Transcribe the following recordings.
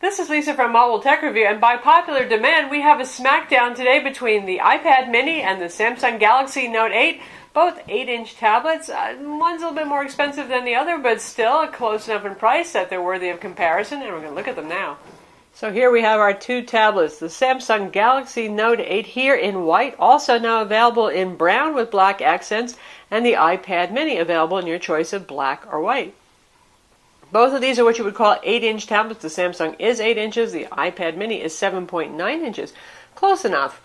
This is Lisa from Mobile Tech Review, and by popular demand, we have a smackdown today between the iPad mini and the Samsung Galaxy Note 8, both 8-inch tablets. One's a little bit more expensive than the other, but still close enough in price that they're worthy of comparison, and we're going to look at them now. So here we have our two tablets, the Samsung Galaxy Note 8 here in white, also now available in brown with black accents, and the iPad mini available in your choice of black or white. Both of these are what you would call 8-inch tablets. The Samsung is 8 inches. The iPad mini is 7.9 inches. Close enough.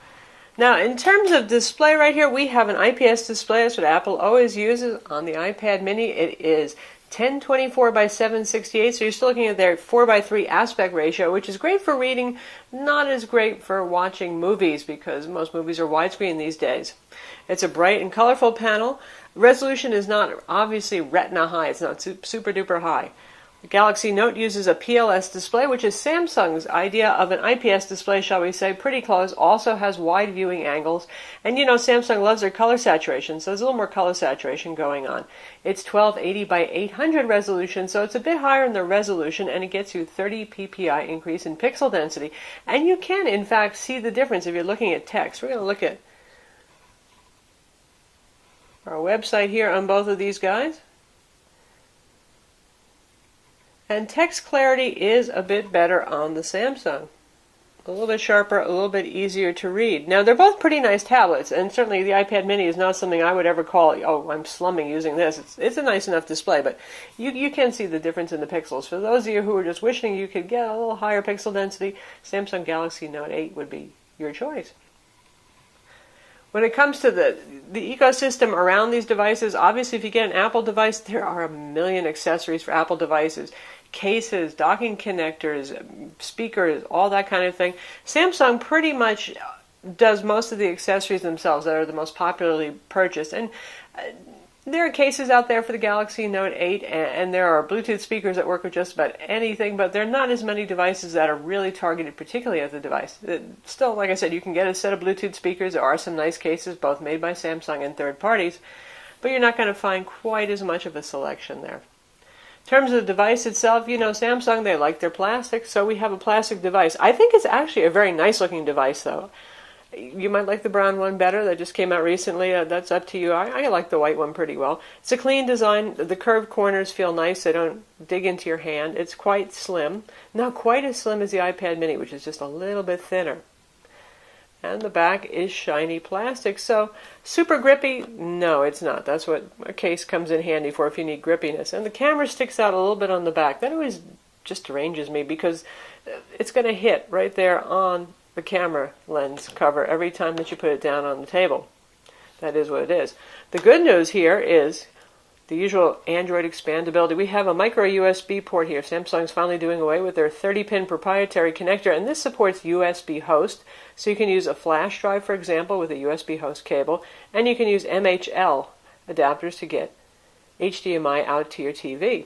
Now, in terms of display right here, we have an IPS display. That's what Apple always uses on the iPad mini. It is 1024 by 768, so you're still looking at their 4:3 aspect ratio, which is great for reading, not as great for watching movies because most movies are widescreen these days. It's a bright and colorful panel. Resolution is not obviously retina high. It's not super duper high. The Galaxy Note uses a PLS display, which is Samsung's idea of an IPS display, shall we say, pretty close, also has wide viewing angles, and you know Samsung loves their color saturation, so there's a little more color saturation going on. It's 1280 by 800 resolution, so it's a bit higher in the resolution, and it gets you 30 ppi increase in pixel density, and you can, in fact, see the difference if you're looking at text. We're going to look at our website here on both of these guys. And text clarity is a bit better on the Samsung. A little bit sharper, a little bit easier to read. Now, they're both pretty nice tablets, and certainly the iPad mini is not something I would ever call, oh, I'm slumming using this. It's a nice enough display, but you can see the difference in the pixels. For those of you who are just wishing you could get a little higher pixel density, Samsung Galaxy Note 8 would be your choice. When it comes to the ecosystem around these devices, obviously if you get an Apple device, there are a million accessories for Apple devices. Cases, docking connectors, speakers, all that kind of thing. Samsung pretty much does most of the accessories themselves that are the most popularly purchased. And there are cases out there for the Galaxy Note 8, and there are Bluetooth speakers that work with just about anything, but there are not as many devices that are really targeted particularly at the device. Still, like I said, you can get a set of Bluetooth speakers. There are some nice cases, both made by Samsung and third parties, but you're not going to find quite as much of a selection there. In terms of the device itself, you know, Samsung, they like their plastic, so we have a plastic device. I think it's actually a very nice looking device, though. You might like the brown one better. That just came out recently. That's up to you. I like the white one pretty well. It's a clean design. The curved corners feel nice. They don't dig into your hand. It's quite slim. Not quite as slim as the iPad mini, which is just a little bit thinner. And the back is shiny plastic. So, super grippy? No, it's not. That's what a case comes in handy for if you need grippiness. And the camera sticks out a little bit on the back. That always just deranges me because it's going to hit right there on the camera lens cover every time that you put it down on the table. That is what it is. The good news here is the usual Android expandability. We have a micro USB port here. Samsung's finally doing away with their 30-pin proprietary connector, and this supports USB host. So you can use a flash drive, for example, with a USB host cable, and you can use MHL adapters to get HDMI out to your TV.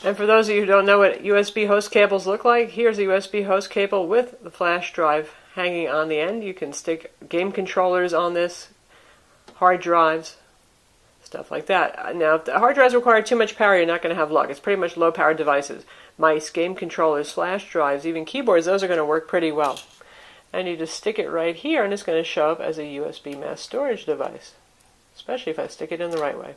And for those of you who don't know what USB host cables look like, here's a USB host cable with the flash drive hanging on the end. You can stick game controllers on this, hard drives, stuff like that. Now, if the hard drives require too much power, you're not going to have luck. It's pretty much low-powered devices. Mice, game controllers, flash drives, even keyboards, those are going to work pretty well. And you just stick it right here, and it's going to show up as a USB mass storage device, especially if I stick it in the right way.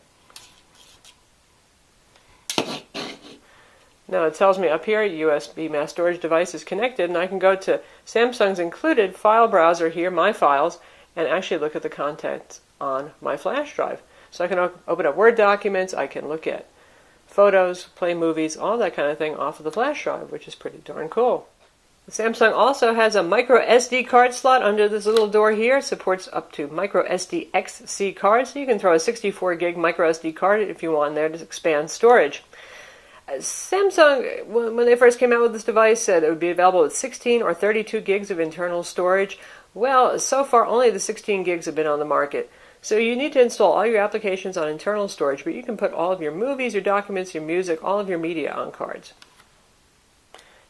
Now it tells me up here, USB mass storage device is connected, and I can go to Samsung's included file browser here, My Files, and actually look at the contents on my flash drive. So I can open up Word documents, I can look at photos, play movies, all that kind of thing off of the flash drive, which is pretty darn cool. The Samsung also has a micro SD card slot under this little door here. It supports up to micro SD XC cards, so you can throw a 64 gig micro SD card if you want there to expand storage. Samsung, when they first came out with this device, said it would be available with 16 or 32 gigs of internal storage. Well, so far only the 16 gigs have been on the market. So you need to install all your applications on internal storage, but you can put all of your movies, your documents, your music, all of your media on cards.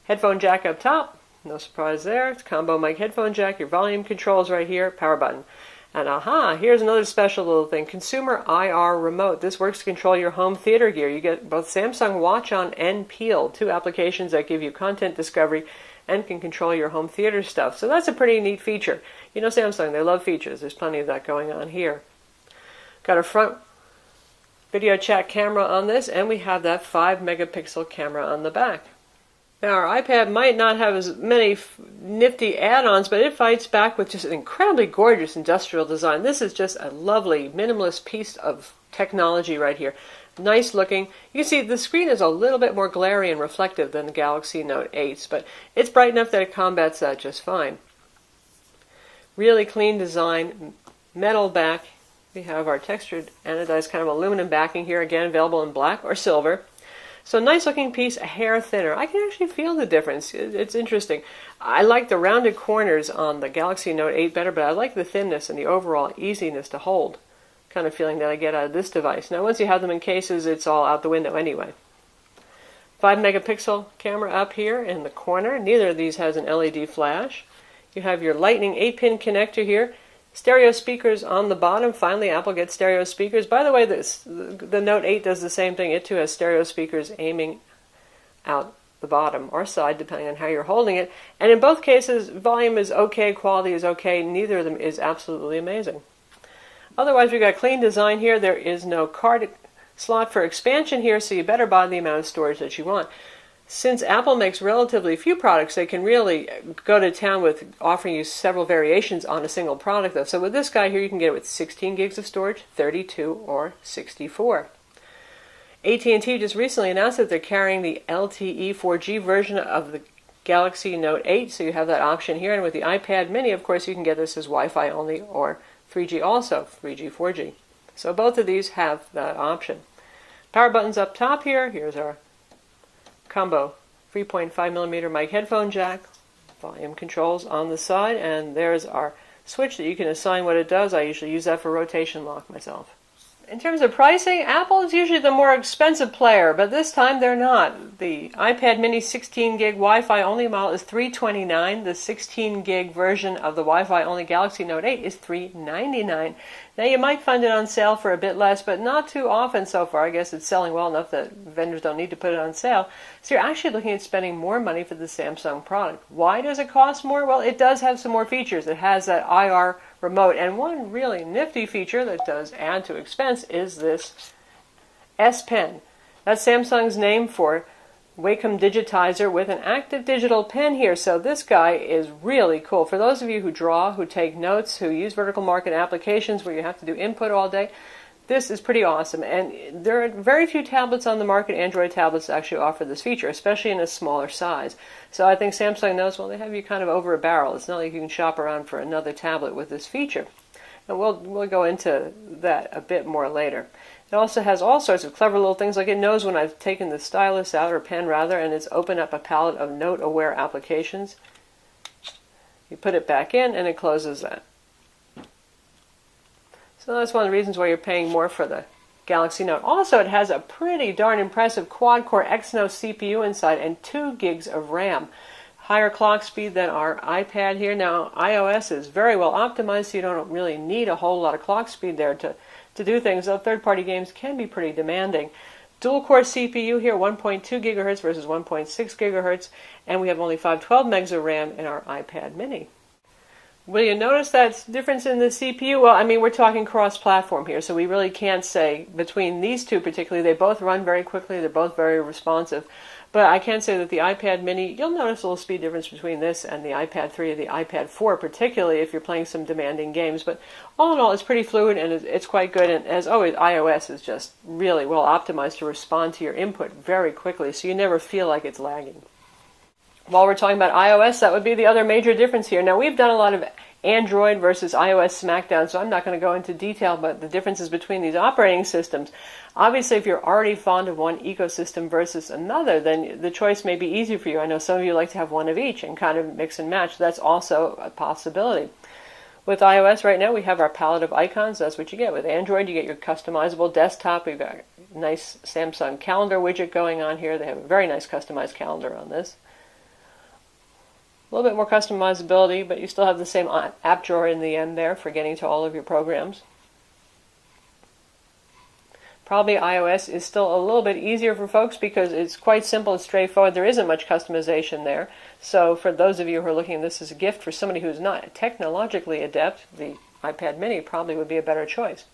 Headphone jack up top, no surprise there. It's combo mic headphone jack, your volume controls right here, power button. And aha, here's another special little thing, Consumer IR Remote. This works to control your home theater gear. You get both Samsung Watch On and Peel, two applications that give you content discovery and can control your home theater stuff. So that's a pretty neat feature. You know Samsung, they love features. There's plenty of that going on here. Got a front video chat camera on this, and we have that 5-megapixel camera on the back. Now our iPad might not have as many nifty add-ons, but it fights back with just an incredibly gorgeous industrial design. This is just a lovely minimalist piece of technology right here. Nice looking. You can see the screen is a little bit more glary and reflective than the Galaxy Note 8's, but it's bright enough that it combats that just fine. Really clean design, metal back. We have our textured anodized kind of aluminum backing here, again available in black or silver. So nice looking piece, a hair thinner. I can actually feel the difference. It's interesting. I like the rounded corners on the Galaxy Note 8 better, but I like the thinness and the overall easiness to hold kind of feeling that I get out of this device. Now once you have them in cases, it's all out the window anyway. 5-megapixel camera up here in the corner. Neither of these has an LED flash. You have your Lightning 8-pin connector here. Stereo speakers on the bottom. Finally, Apple gets stereo speakers. By the way, the Note 8 does the same thing. It too has stereo speakers aiming out the bottom or side, depending on how you're holding it. And in both cases, volume is okay, quality is okay. Neither of them is absolutely amazing. Otherwise, we've got clean design here. There is no card slot for expansion here, so you better buy the amount of storage that you want. Since Apple makes relatively few products, they can really go to town with offering you several variations on a single product, though. So with this guy here, you can get it with 16 gigs of storage, 32, or 64. AT&T just recently announced that they're carrying the LTE 4G version of the Galaxy Note 8, so you have that option here. And with the iPad mini, of course, you can get this as Wi-Fi only or 3G also, 3G, 4G. So both of these have that option. Power buttons up top here. Here's our combo 3.5mm mic headphone jack, volume controls on the side, and there's our switch that you can assign what it does. I usually use that for rotation lock myself. In terms of pricing, Apple is usually the more expensive player, but this time they're not. The iPad mini 16 gig Wi-Fi only model is $329. The 16 gig version of the Wi-Fi only Galaxy Note 8 is $399. Now you might find it on sale for a bit less, but not too often so far. I guess it's selling well enough that vendors don't need to put it on sale. So you're actually looking at spending more money for the Samsung product. Why does it cost more? Well, it does have some more features. It has that IR remote, and one really nifty feature that does add to expense is this S Pen. That's Samsung's name for Wacom Digitizer with an active digital pen here. So this guy is really cool. For those of you who draw, who take notes, who use vertical market applications where you have to do input all day, this is pretty awesome. And there are very few tablets on the market, Android tablets, that actually offer this feature, especially in a smaller size. So I think Samsung knows, well, they have you kind of over a barrel. It's not like you can shop around for another tablet with this feature. And we'll go into that a bit more later. It also has all sorts of clever little things, like it knows when I've taken the stylus out, or pen rather, and it's opened up a palette of note-aware applications. You put it back in, and it closes that. So that's one of the reasons why you're paying more for the Galaxy Note. Also, it has a pretty darn impressive quad-core Exynos CPU inside and 2 gigs of RAM. Higher clock speed than our iPad here. Now, iOS is very well optimized, so you don't really need a whole lot of clock speed there to do things, though third-party games can be pretty demanding. Dual-core CPU here, 1.2 gigahertz versus 1.6 gigahertz, and we have only 512 megs of RAM in our iPad mini. Will you notice that difference in the CPU? Well, I mean, we're talking cross-platform here, so we really can't say between these two particularly. They both run very quickly. They're both very responsive. But I can say that the iPad mini, you'll notice a little speed difference between this and the iPad 3 or the iPad 4, particularly if you're playing some demanding games. But all in all, it's pretty fluid and it's quite good. And as always, iOS is just really well optimized to respond to your input very quickly, so you never feel like it's lagging. While we're talking about iOS, that would be the other major difference here. Now, we've done a lot of Android versus iOS Smackdown, so I'm not going to go into detail about the differences between these operating systems. Obviously, if you're already fond of one ecosystem versus another, then the choice may be easy for you. I know some of you like to have one of each and kind of mix and match. That's also a possibility. With iOS right now, we have our palette of icons. That's what you get. With Android, you get your customizable desktop. We've got a nice Samsung calendar widget going on here. They have a very nice customized calendar on this. A little bit more customizability, but you still have the same app drawer in the end there for getting to all of your programs. Probably iOS is still a little bit easier for folks because it's quite simple and straightforward. There isn't much customization there. So for those of you who are looking at this as a gift for somebody who's not technologically adept, the iPad mini probably would be a better choice.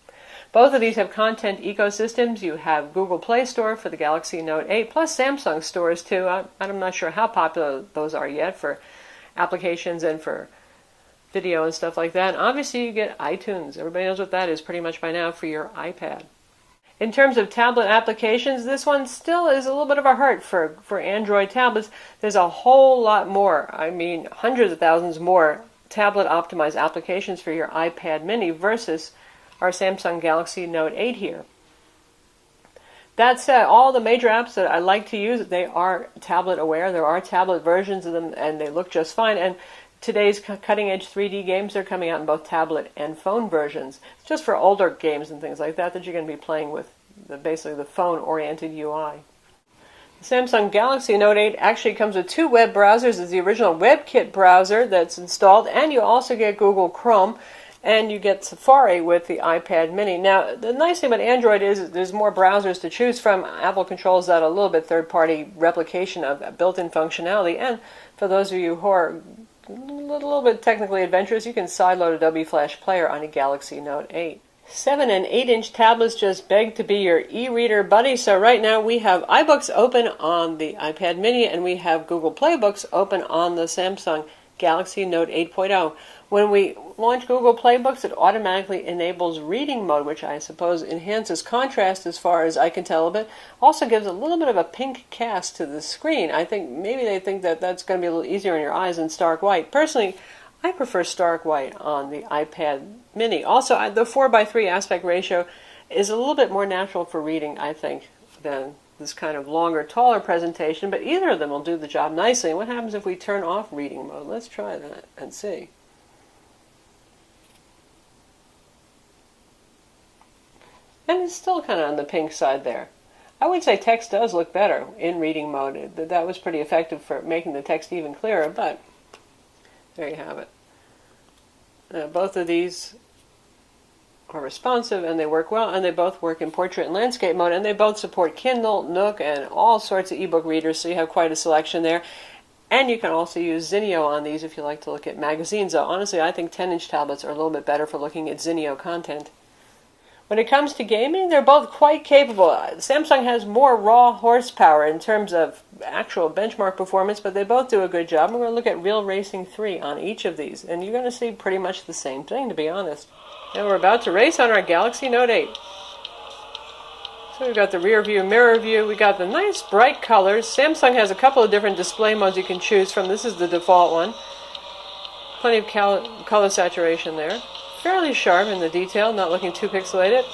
Both of these have content ecosystems. You have Google Play Store for the Galaxy Note 8, plus Samsung stores too. I'm not sure how popular those are yet for applications and for video and stuff like that. And obviously you get iTunes. Everybody knows what that is pretty much by now for your iPad. In terms of tablet applications, this one still is a little bit of a hurt for Android tablets. There's a whole lot more, I mean hundreds of thousands more tablet optimized applications for your iPad mini versus our Samsung Galaxy Note 8 here. That said, all the major apps that I like to use, they are tablet aware. There are tablet versions of them and they look just fine. And today's cutting-edge 3D games are coming out in both tablet and phone versions. It's just for older games and things like that you're going to be playing with basically the phone-oriented UI. The Samsung Galaxy Note 8 actually comes with two web browsers. It's the original WebKit browser that's installed, and you also get Google Chrome, and you get Safari with the iPad mini. Now, the nice thing about Android is there's more browsers to choose from. Apple controls that a little bit third-party replication of built-in functionality, and for those of you who are a little bit technically adventurous, you can sideload Adobe Flash Player on a Galaxy Note 8. 7 and 8-inch tablets just beg to be your e-reader buddy. So right now we have iBooks open on the iPad mini and we have Google Play Books open on the Samsung Galaxy Note 8.0. When we launch Google Play Books, it automatically enables reading mode, which I suppose enhances contrast as far as I can tell a bit. Also gives a little bit of a pink cast to the screen. I think maybe they think that that's going to be a little easier on your eyes than stark white. Personally, I prefer stark white on the iPad mini. Also, the 4:3 aspect ratio is a little bit more natural for reading, I think, than this kind of longer, taller presentation, but either of them will do the job nicely. What happens if we turn off reading mode? Let's try that and see. And it's still kind of on the pink side there. I would say text does look better in reading mode. That was pretty effective for making the text even clearer, but there you have it. Both of these are responsive and they work well, and they both work in portrait and landscape mode, and they both support Kindle, Nook, and all sorts of ebook readers, so you have quite a selection there. And you can also use Zinio on these if you like to look at magazines. Though honestly, I think 10-inch tablets are a little bit better for looking at Zinio content. When it comes to gaming, they're both quite capable. Samsung has more raw horsepower in terms of actual benchmark performance, but they both do a good job. We're going to look at Real Racing 3 on each of these, and you're going to see pretty much the same thing, to be honest. And we're about to race on our Galaxy Note 8. So we've got the rear view, mirror view. We got the nice bright colors. Samsung has a couple of different display modes you can choose from. This is the default one. Plenty of color saturation there. Fairly sharp in the detail, not looking too pixelated.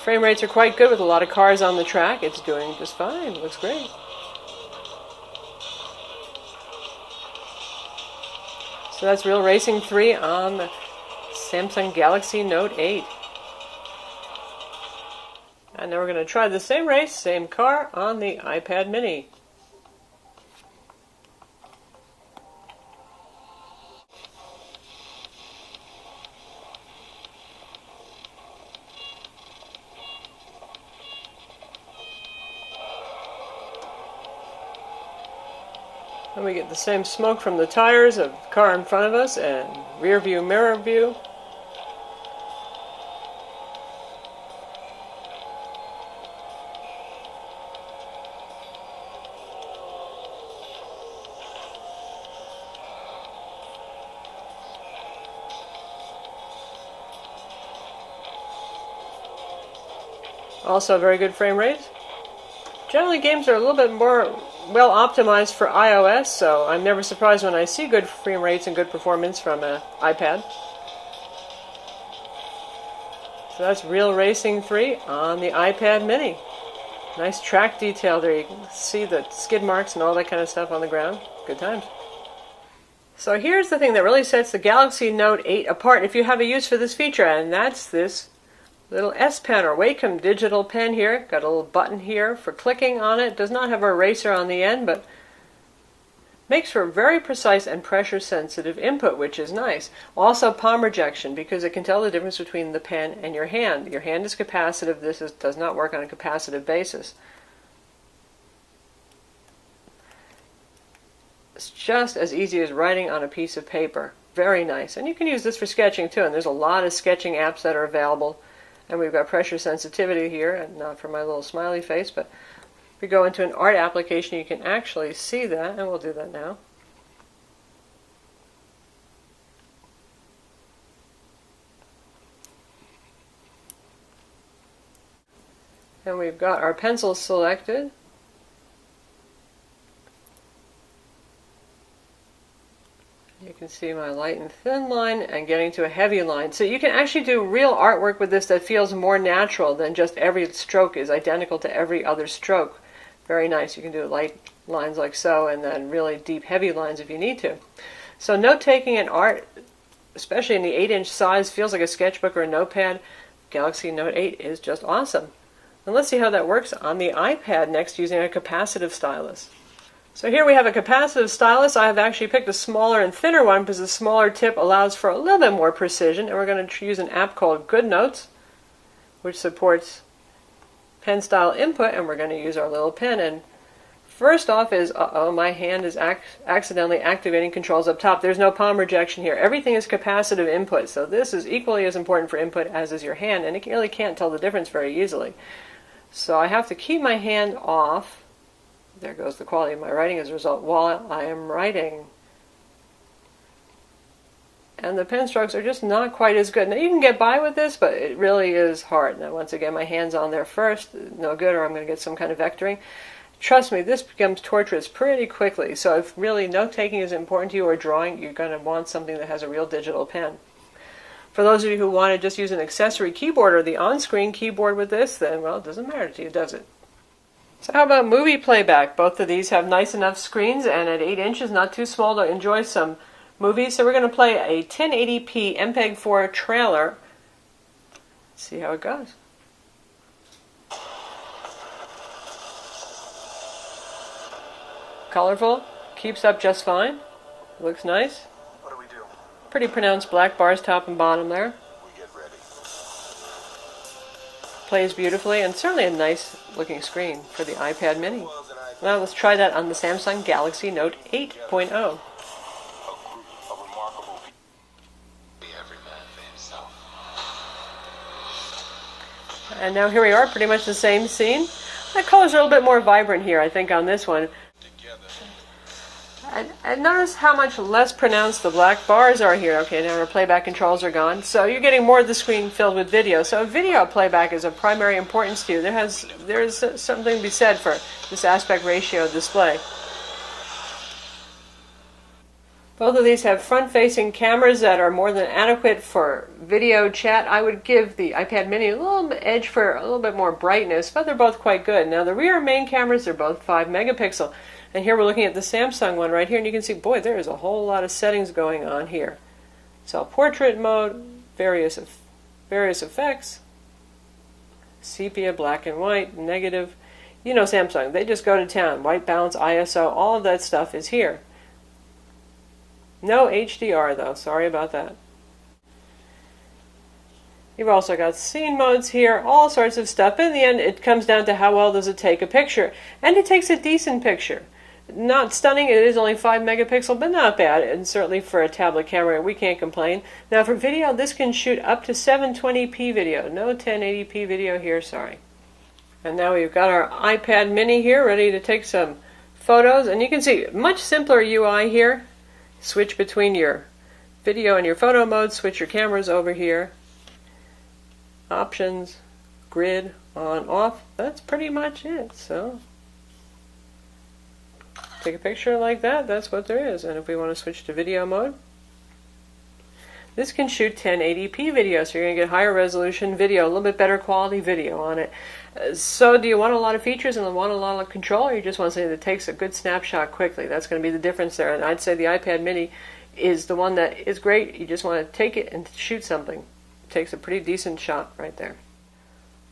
Frame rates are quite good with a lot of cars on the track. It's doing just fine. Looks great. So that's Real Racing 3 on the Samsung Galaxy Note 8. And now we're going to try the same race, same car on the iPad mini. And we get the same smoke from the tires of the car in front of us, and rear view, mirror view. Also very good frame rate. Generally games are a little bit more well optimized for iOS, so I'm never surprised when I see good frame rates and good performance from an iPad. So that's Real Racing 3 on the iPad mini. Nice track detail there. You can see the skid marks and all that kind of stuff on the ground. Good times. So here's the thing that really sets the Galaxy Note 8 apart if you have a use for this feature, and that's this Little S Pen or Wacom digital pen here. Got a little button here for clicking on it. Does not have an eraser on the end, but makes for very precise and pressure sensitive input, which is nice. Also palm rejection, because it can tell the difference between the pen and your hand. Your hand is capacitive. This does not work on a capacitive basis. It's just as easy as writing on a piece of paper. Very nice. And you can use this for sketching too, and there's a lot of sketching apps that are available. And we've got pressure sensitivity here, and not for my little smiley face, but if we go into an art application, you can actually see that, and we'll do that now. And we've got our pencils selected. You can see my light and thin line and getting to a heavy line. So you can actually do real artwork with this that feels more natural than just every stroke is identical to every other stroke. Very nice. You can do light lines like so, and then really deep heavy lines if you need to. So note-taking in art, especially in the 8-inch size, feels like a sketchbook or a notepad. Galaxy Note 8 is just awesome. And let's see how that works on the iPad next using a capacitive stylus. So here we have a capacitive stylus. I have actually picked a smaller and thinner one because the smaller tip allows for a little bit more precision. And we're going to use an app called GoodNotes, which supports pen style input, and we're going to use our little pen. And first off is, my hand is accidentally activating controls up top. There's no palm rejection here. Everything is capacitive input, so this is equally as important for input as is your hand, and it really can't tell the difference very easily. So I have to keep my hand off. There goes the quality of my writing as a result while I am writing. And the pen strokes are just not quite as good. Now you can get by with this, but it really is hard. Now once again, my hand's on there first. No good, or I'm going to get some kind of vectoring. Trust me, this becomes torturous pretty quickly. So if really note-taking is important to you or drawing, you're going to want something that has a real digital pen. For those of you who want to just use an accessory keyboard or the on-screen keyboard with this, then, well, it doesn't matter to you, does it? So how about movie playback? Both of these have nice enough screens, and at 8 inches, not too small to enjoy some movies. So we're going to play a 1080p MPEG-4 trailer. Let's see how it goes. Colorful, keeps up just fine, looks nice. What do we do? Pretty pronounced black bars top and bottom there. We get ready. Plays beautifully, and certainly a nice looking screen for the iPad mini. Now let's try that on the Samsung Galaxy Note 8.0. And now here we are, pretty much the same scene. The colors are a little bit more vibrant here, I think, on this one. And notice how much less pronounced the black bars are here. Okay, now our playback controls are gone. So you're getting more of the screen filled with video. So video playback is of primary importance to you. There is something to be said for this aspect ratio display. Both of these have front-facing cameras that are more than adequate for video chat. I would give the iPad mini a little edge for a little bit more brightness, but they're both quite good. Now the rear main cameras, they're both 5 megapixel. And here we're looking at the Samsung one right here, and you can see, boy, there is a whole lot of settings going on here. So portrait mode, various effects, sepia, black and white, negative. You know Samsung, they just go to town. White balance, ISO, all of that stuff is here. No HDR though, sorry about that. You've also got scene modes here, all sorts of stuff. In the end, it comes down to how well does it take a picture. And it takes a decent picture. Not stunning, it is only 5 megapixel, but not bad. And certainly for a tablet camera, we can't complain. Now for video, this can shoot up to 720p video. No 1080p video here, sorry. And now we've got our iPad mini here, ready to take some photos. And you can see, much simpler UI here. Switch between your video and your photo mode, switch your cameras over here. Options, grid, on, off. That's pretty much it. So take a picture like that, that's what there is. And if we want to switch to video mode, this can shoot 1080p video, so you're going to get higher resolution video, a little bit better quality video on it. So do you want a lot of features and want a lot of control, or you just want something that takes a good snapshot quickly? That's going to be the difference there. And I'd say the iPad mini is the one that is great. You just want to take it and shoot something. It takes a pretty decent shot right there.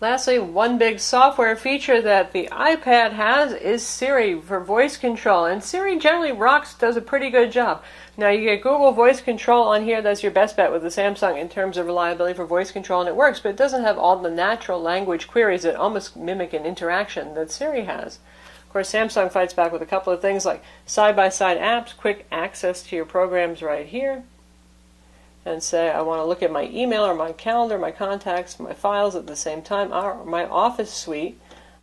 Lastly, one big software feature that the iPad has is Siri for voice control, and Siri generally does a pretty good job. Now you get Google Voice Control on here, that's your best bet with the Samsung in terms of reliability for voice control, and it works, but it doesn't have all the natural language queries that almost mimic an interaction that Siri has. Of course, Samsung fights back with a couple of things like side-by-side apps, quick access to your programs right here, and say I want to look at my email or my calendar, my contacts, my files at the same time, or my Office suite.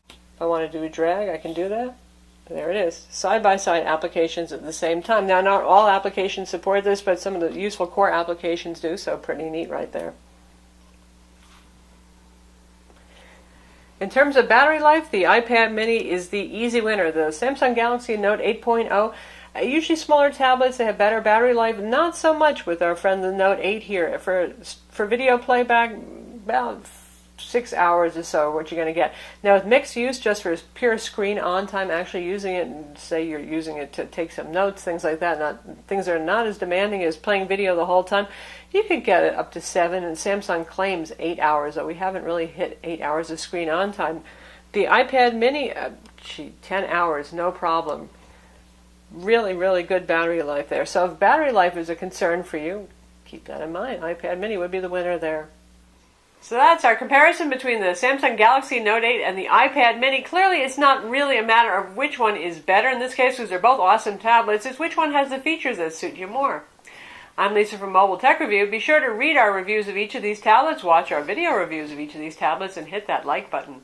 If I want to do a drag, I can do that. There it is. Side-by-side applications at the same time. Now, not all applications support this, but some of the useful core applications do, so pretty neat right there. In terms of battery life, the iPad mini is the easy winner. The Samsung Galaxy Note 8.0, usually smaller tablets, they have better battery life. Not so much with our friend the Note 8 here. For video playback, about 6 hours or so what you're going to get. Now with mixed use, just for pure screen on time, actually using it, and say you're using it to take some notes, things like that, things that are not as demanding as playing video the whole time, you could get it up to 7, and Samsung claims 8 hours, though we haven't really hit 8 hours of screen on time. The iPad mini, 10 hours, no problem. Really, really good battery life there. So if battery life is a concern for you, keep that in mind. iPad mini would be the winner there. So that's our comparison between the Samsung Galaxy Note 8 and the iPad mini. Clearly, it's not really a matter of which one is better in this case, because they're both awesome tablets. It's which one has the features that suit you more. I'm Lisa from Mobile Tech Review. Be sure to read our reviews of each of these tablets, watch our video reviews of each of these tablets, and hit that like button.